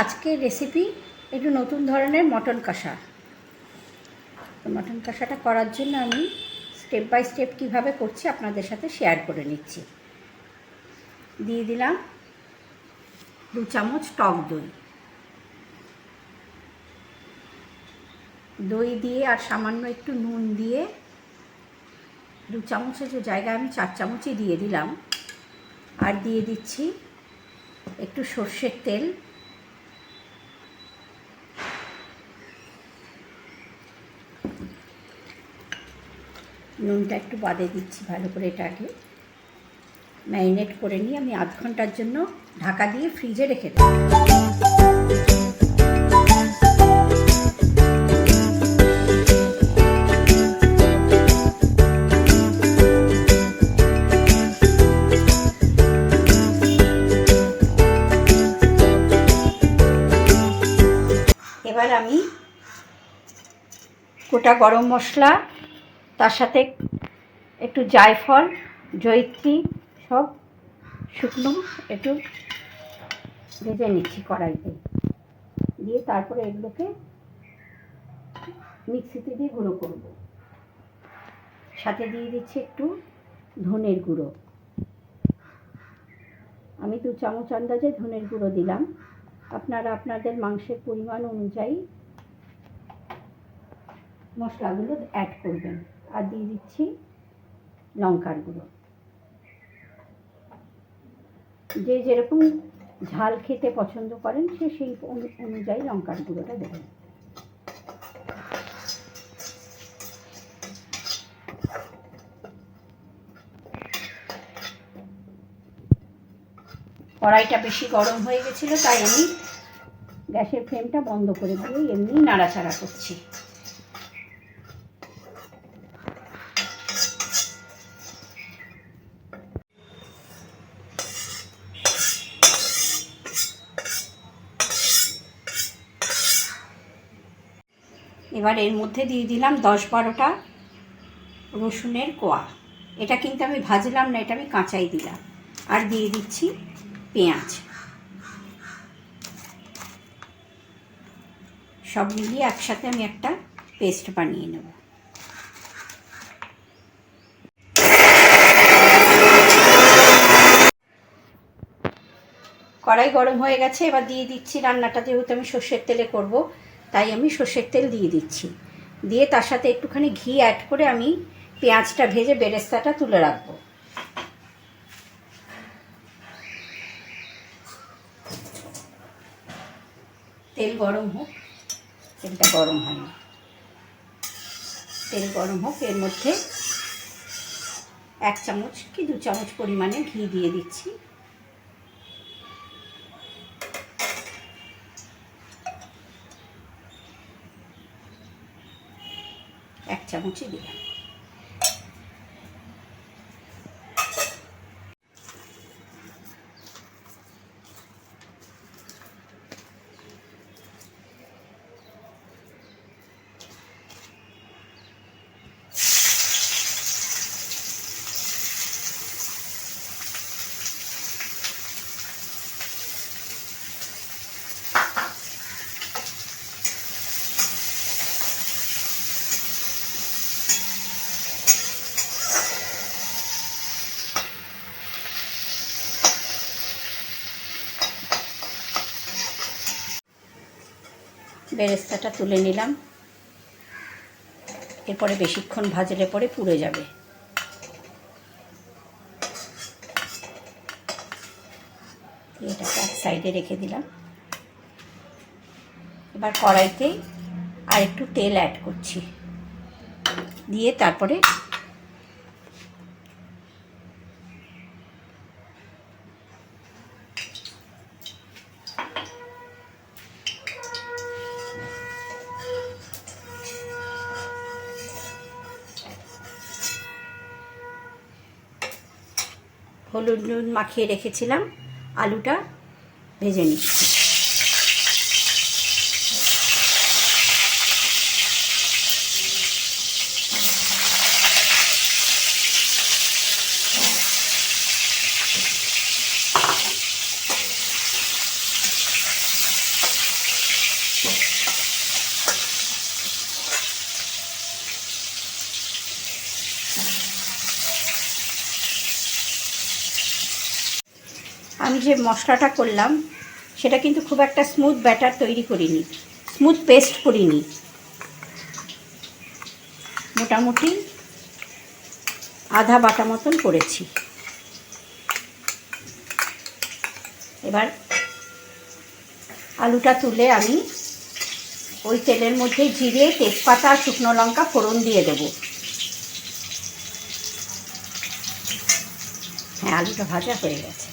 আজকের রেসিপি একটু নতুন ধরনের মটন কষা। মটন কষাটা করার জন্য আমি স্টেপ বাই স্টেপ কীভাবে করছি আপনাদের সাথে শেয়ার করে নিচ্ছি। দিয়ে দিলাম 2 চামচ টক দই। দই দিয়ে আর সামান্য একটু নুন দিয়ে 2 চামচের যে জায়গায় আমি 4 চামচই দিয়ে দিলাম। আর দিয়ে দিচ্ছি একটু সর্ষের তেল, নুনটা একটু বাদে দিচ্ছি। ভালো করে এটাকে ম্যারিনেট করে নিয়ে আমি আধ ঘন্টার জন্য ঢাকা দিয়ে ফ্রিজে রেখে দেব। এবার আমি গোটা গরম মশলা, তার সাথে একটু জায়ফল, জয়িত্রী সব শুকনো একটু ভেজে নিচ্ছি কড়াইতে দিয়ে, তারপরে এগুলোকে মিক্সিতে দিয়ে গুঁড়ো করব। সাথে দিয়ে দিচ্ছি একটু ধনের গুঁড়ো। আমি 2 চামচ আন্দাজে ধনের গুঁড়ো দিলাম। আপনারা আপনাদের মাংসের পরিমাণ অনুযায়ী মশলাগুলো অ্যাড করবেন। আর দিয়ে দিচ্ছি লঙ্কার গুঁড়ো। যে যেরকম ঝাল খেতে পছন্দ করেন সে সেই অনুযায়ী লঙ্কার গুঁড়োটা দেবেন। কড়াইটা বেশি গরম হয়ে গেছিল, তাই আমি গ্যাসের ফ্লেমটা বন্ধ করে দিয়ে এমনি নাড়াচাড়া করছি। এবার এর মধ্যে দিয়ে দিলাম 10-12টা রসুনের কোয়া। এটা কিন্তু আমি ভাজলাম না, এটা আমি কাঁচাই দিলাম। আর দিয়ে দিচ্ছি পেঁয়াজ। সব মিলিয়ে একসাথে আমি একটা পেস্ট বানিয়ে নেব। কড়াই গরম হয়ে গেছে, এবার দিয়ে দিচ্ছি, রান্নাটা যেহেতু আমি সর্ষের তেলে করব তাই আমি সর্ষের তেল দিয়ে দিচ্ছি। দিয়ে তার সাথে একটুখানি ঘি অ্যাড করে আমি পেঁয়াজটা ভেজে বেরেস্তাটা তুলে রাখবো। তেল গরম হোক, তেলটা গরম হয়নি, তেল গরম হোক। এর মধ্যে 1 চামচ কি 2 চামচ পরিমাণে ঘি দিয়ে দিচ্ছি। এক চামচই দিলাম। বেরেস্তাটা তুলে নিলাম। এরপরে বেশিক্ষণ ভাজলে পরে পুড়ে যাবে। এটাকে এক সাইডে রেখে দিলাম। এবার কড়াইতে আর একটু তেল অ্যাড করছি, দিয়ে তারপরে হলুদ নুন মাখিয়ে রেখেছিলাম, আলুটা ভেজে নিচ্ছি। আমি যে মশলাটা করলাম সেটা কিন্তু খুব একটা স্মুথ ব্যাটার তৈরি করিনি, স্মুথ পেস্ট করিনি, মোটামুটি আধা বাটা মতন করেছি। এবার আলুটা তুলে আমি ওই তেলের মধ্যে জিরে, তেজপাতা, শুকনো লঙ্কা ফোড়ন দিয়ে দেব। হ্যাঁ, আলুটা ভাজা হয়ে গেছে।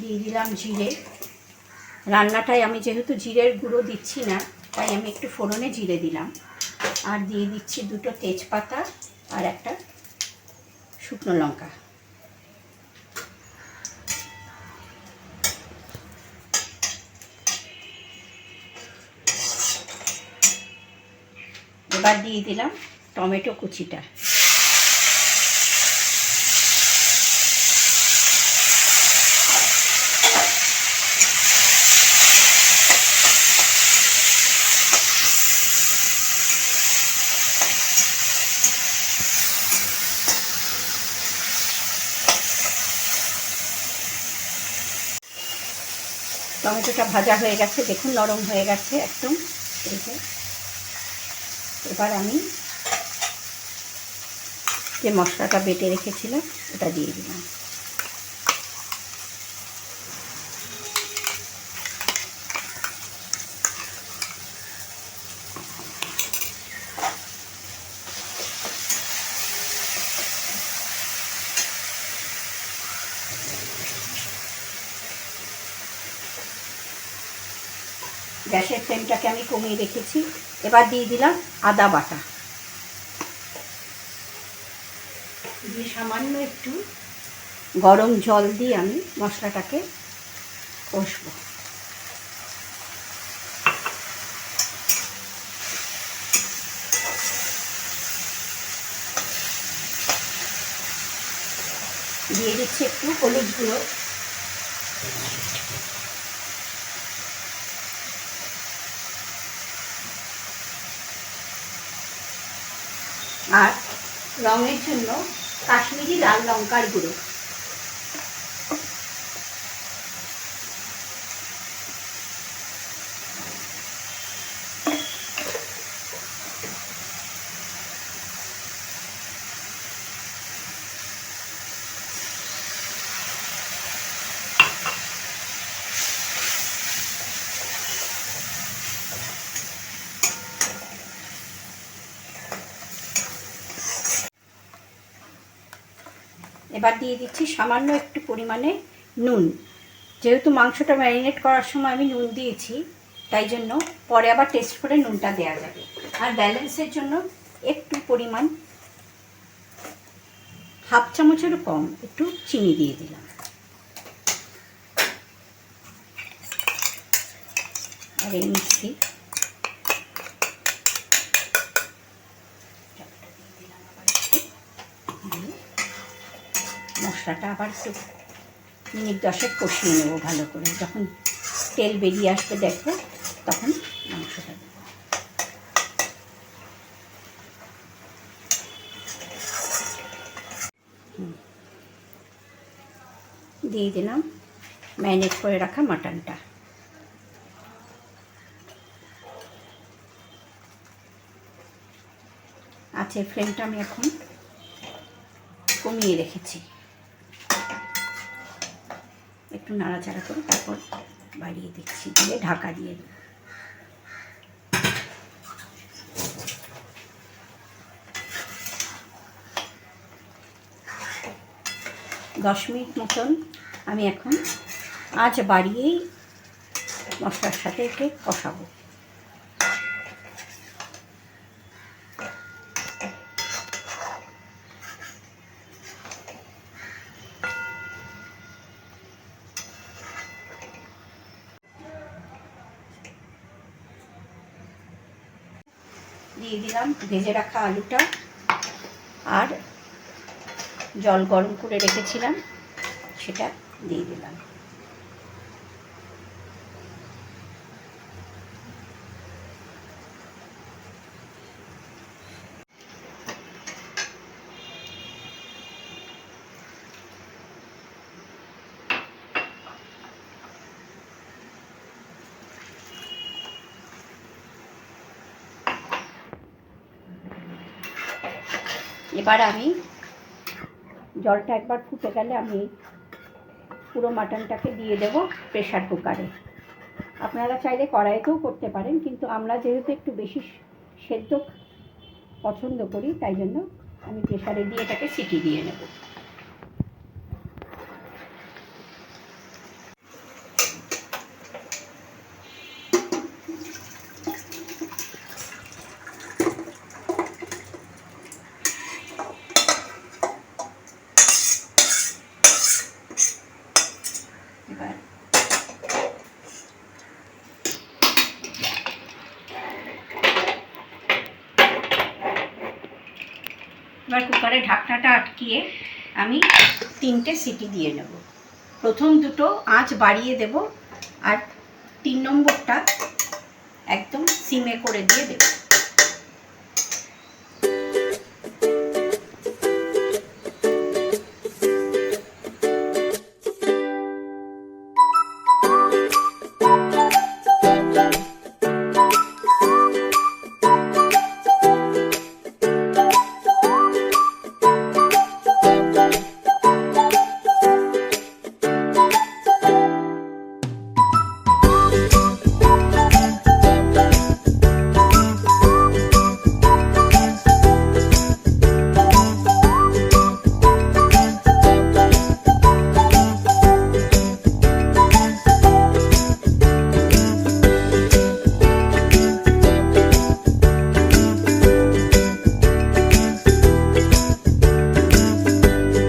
দিয়ে দিলাম জিরে। রান্নাটায় আমি যেহেতু জিরের গুঁড়ো দিচ্ছি না, তাই আমি একটু ফোড়নে জিরে দিলাম। আর দিয়ে দিচ্ছি 2টো তেজপাতা আর একটা শুকনো লঙ্কা। এবার দিয়ে দিলাম টমেটো কুচিটা। টমেটোটা ভাজা হয়ে গেছে, দেখুন নরম হয়ে গেছে একদম। এবার আমি যে মশলাটা বেটে রেখেছিলাম ওটা দিয়ে দিলাম। গ্যাসের ফ্লেমটাকে আমি কমিয়ে রেখেছি। এবার দিয়ে দিলাম আদা বাটা, দিয়ে সামান্য একটু গরম জল দিয়ে আমি মশলাটাকে কষবো। দিয়ে দিচ্ছি একটু হলুদ গুঁড়ো, আর রঙের জন্য কাশ্মীরি লাল লঙ্কার গুঁড়ো। এবার দিয়ে দিচ্ছি সামান্য একটু পরিমাণে নুন। যেহেতু মাংসটা ম্যারিনেট করার সময় আমি নুন দিয়েছি, তাই জন্য পরে আবার টেস্ট করে নুনটা দেওয়া যাবে। আর ব্যালেন্সের জন্য একটু পরিমাণ, হাফ চামচেরও কম একটু চিনি দিয়ে দিলাম। আর এই মিষ্টি মশলাটা আবার একটু মিনিট 10 কষিয়ে নেবো ভালো করে। যখন তেল বেরিয়ে আসবে দেখো, তখন মাংসটা দেবো। দিয়ে দিলাম ম্যারিনেট করে রাখা মাটনটা। আঁচের ফ্লেমটা আমি এখন কমিয়ে রেখেছি। একটু নাড়াচাড়া করে তারপর বাড়িয়ে দিচ্ছি, দিয়ে ঢাকা দিয়ে দেবো। দশ মিনিট মতন আমি এখন আঁচ বাড়িয়েই মশলার সাথে একে কষাবো। দিয়ে দিলাম ভেজে রাখা আলুটা, আর জল গরম করে রেখেছিলাম সেটা দিয়ে দিলাম। এবার আমি জলটা একবার ফুটে গেলে আমি পুরো মাটনটাকে দিয়ে দেব প্রেশার কুকারে। আপনারা চাইলে কড়াইতেও করতে পারেন, কিন্তু আমরা যেহেতু একটু বেশি সেদ্ধ পছন্দ করি তাই জন্য আমি প্রেশারে দিয়ে এটাকে সিটি দিয়ে নেব। এবার কুকারে ঢাকনাটা আটকিয়ে আমি 3টে সিটি দিয়ে নেব। প্রথম দুটো আঁচ বাড়িয়ে দেব, আর 3 নম্বরটা একদম সিমে করে দিয়ে দেব।